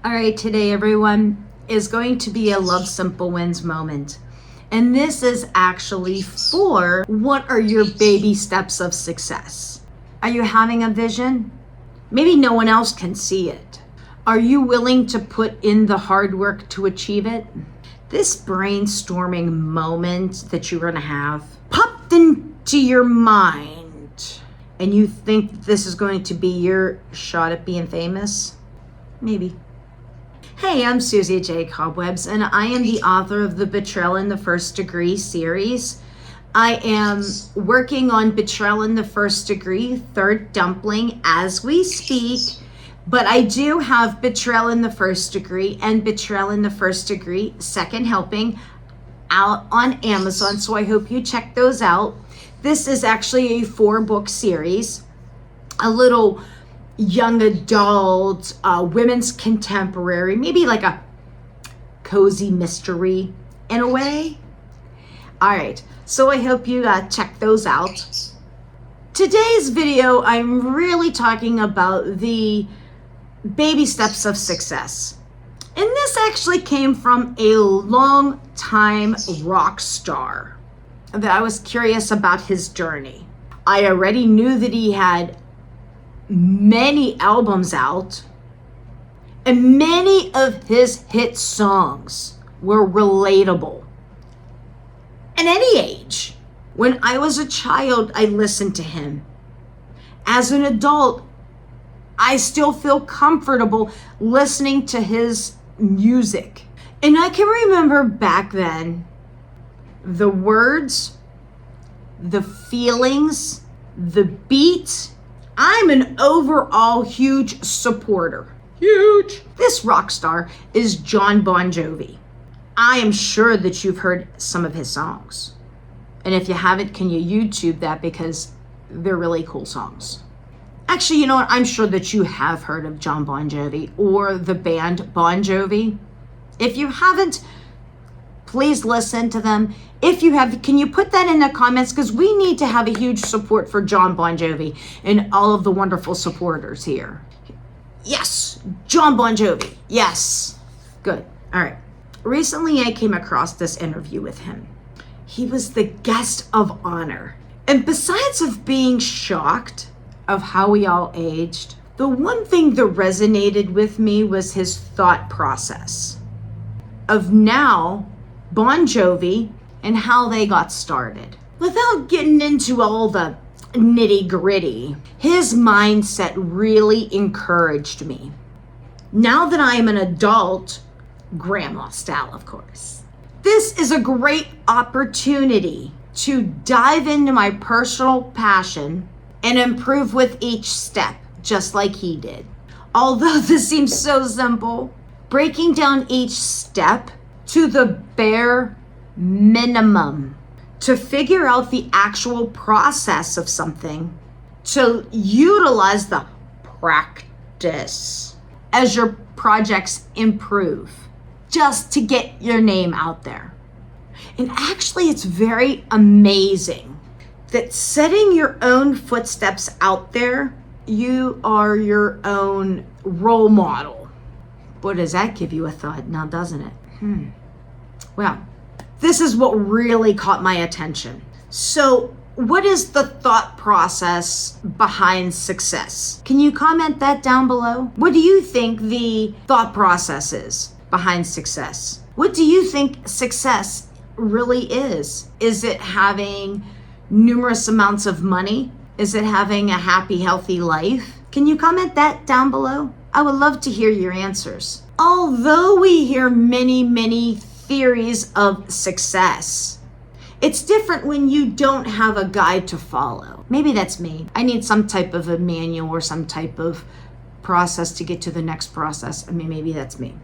All right, today everyone is going to be a Love Simple Wins moment. And this is actually for what are your baby steps of success? Are you having a vision? Maybe no one else can see it. Are you willing to put in the hard work to achieve it? This brainstorming moment that you're going to have popped into your mind, and you think this is going to be your shot at being famous? Maybe. Hey, I'm Susie J. Cobwebs, and I am the author of the Betrayal in the First Degree series. I am working on Betrayal in the First Degree, third dumpling, as we speak. But I do have Betrayal in the First Degree and Betrayal in the First Degree, second helping, out on Amazon. So I hope you check those out. This is actually a 4-book series, a little young adult, women's contemporary, maybe like a cozy mystery in a way. All right, so I hope you check those out. Today's video, I'm really talking about the baby steps of success. And this actually came from a long time rock star that I was curious about his journey. I already knew that he had many albums out, and many of his hit songs were relatable at any age. When I was a child, I listened to him. As an adult, I still feel comfortable listening to his music. And I can remember back then, the words, the feelings, the beat. I'm an overall huge supporter. Huge. This rock star is Jon Bon Jovi. I am sure that you've heard some of his songs. And if you haven't, can you YouTube that, because they're really cool songs. Actually, you know what? I'm sure that you have heard of Jon Bon Jovi or the band Bon Jovi. If you haven't, please listen to them. If you have, can you put that in the comments? Because we need to have a huge support for Jon Bon Jovi and all of the wonderful supporters here. Yes, Jon Bon Jovi. Yes. Good. All right. Recently, I came across this interview with him. He was the guest of honor. And besides of being shocked of how we all aged, the one thing that resonated with me was his thought process of now Bon Jovi and how they got started. Without getting into all the nitty gritty, his mindset really encouraged me. Now that I am an adult, grandma style, of course, this is a great opportunity to dive into my personal passion and improve with each step, just like he did. Although this seems so simple, breaking down each step to the bare minimum to figure out the actual process of something, to utilize the practice as your projects improve, just to get your name out there. And actually, it's very amazing that setting your own footsteps out there, you are your own role model. Boy, does that give you a thought now, doesn't it? Well, this is what really caught my attention. So, what is the thought process behind success? Can you comment that down below? What do you think the thought process is behind success? What do you think success really is? Is it having numerous amounts of money? Is it having a happy, healthy life? Can you comment that down below? I would love to hear your answers. Although we hear many theories of success, it's different when you don't have a guide to follow. Maybe that's me. I need some type of a manual or some type of process to get to the next process. I mean, maybe that's me.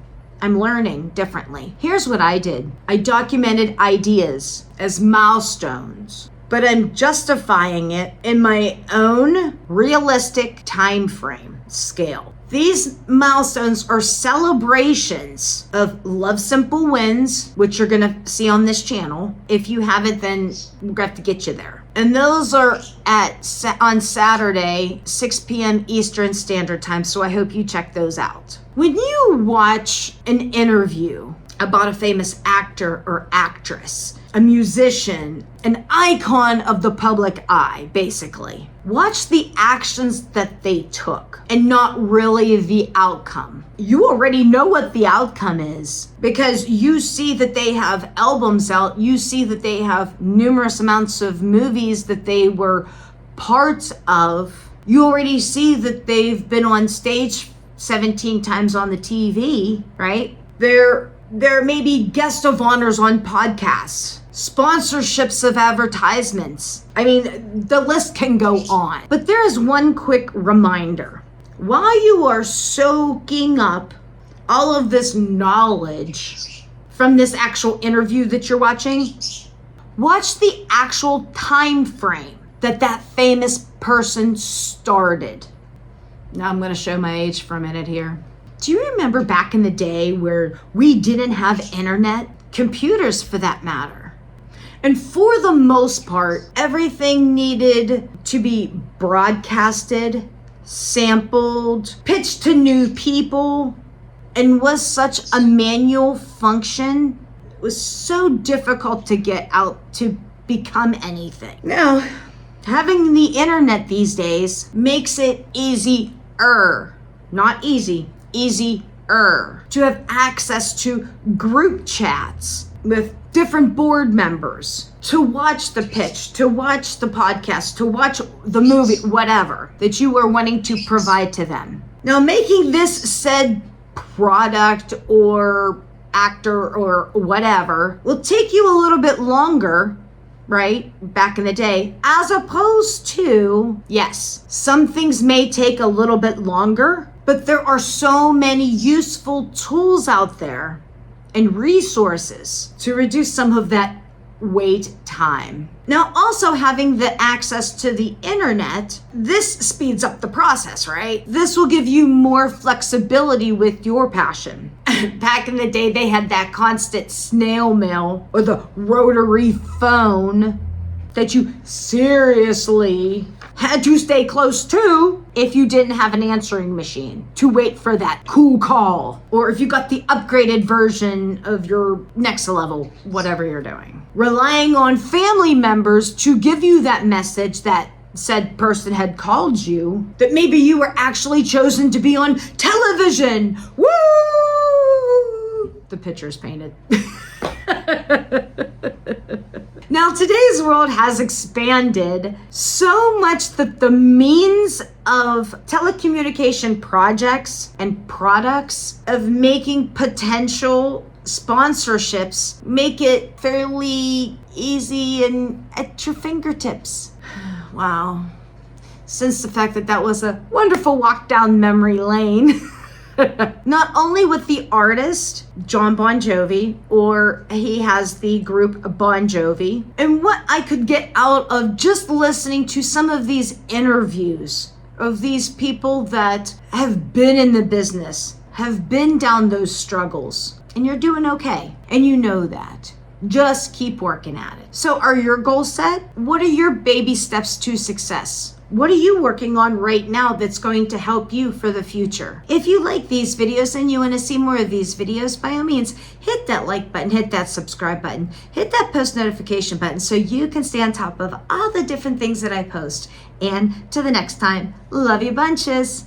I'm learning differently. Here's what I did. I documented ideas as milestones, but I'm justifying it in my own realistic time frame scale. These milestones are celebrations of Love Simple Wins, which you're gonna see on this channel. If you haven't, then we're gonna have to get you there. And those are on Saturday, 6 p.m. Eastern Standard Time. So I hope you check those out. When you watch an interview about a famous actor or actress, a musician, an icon of the public eye, basically, watch the actions that they took and not really the outcome. You already know what the outcome is because you see that they have albums out. You see that they have numerous amounts of movies that they were part of. You already see that they've been on stage 17 times on the TV, right? There may be guest of honors on podcasts, sponsorships of advertisements. I mean, the list can go on. But there is one quick reminder. While you are soaking up all of this knowledge from this actual interview that you're watching, watch the actual time frame that famous person started. Now I'm going to show my age for a minute here. Do you remember back in the day where we didn't have internet? Computers, for that matter. And for the most part, everything needed to be broadcasted, sampled, pitched to new people, and was such a manual function. It was so difficult to get out to become anything. Now, having the internet these days makes it easier, not easy, easier to have access to group chats with different board members, to watch the pitch, to watch the podcast, to watch the movie, whatever that you are wanting to provide to them. Now, making this said product or actor or whatever will take you a little bit longer, right? Back in the day, as opposed to, yes, some things may take a little bit longer, but there are so many useful tools out there and resources to reduce some of that wait time. Now, also having the access to the internet, this speeds up the process, right? This will give you more flexibility with your passion. Back in the day, they had that constant snail mail or the rotary phone that you seriously had to stay close to if you didn't have an answering machine to wait for that cool call, or if you got the upgraded version of your next level, whatever you're doing. Relying on family members to give you that message that said person had called you, that maybe you were actually chosen to be on television. Woo! The picture's painted. Now, today's world has expanded so much that the means of telecommunication projects and products of making potential sponsorships make it fairly easy and at your fingertips. Wow. Since the fact that was a wonderful walk down memory lane. Not only with the artist, Jon Bon Jovi, or he has the group Bon Jovi, and what I could get out of just listening to some of these interviews of these people that have been in the business, have been down those struggles, and you're doing okay, and you know that. Just keep working at it. So are your goals set? What are your baby steps to success? What are you working on right now that's going to help you for the future? If you like these videos and you want to see more of these videos, by all means, hit that like button, hit that subscribe button, hit that post notification button so you can stay on top of all the different things that I post. And till the next time, love you bunches.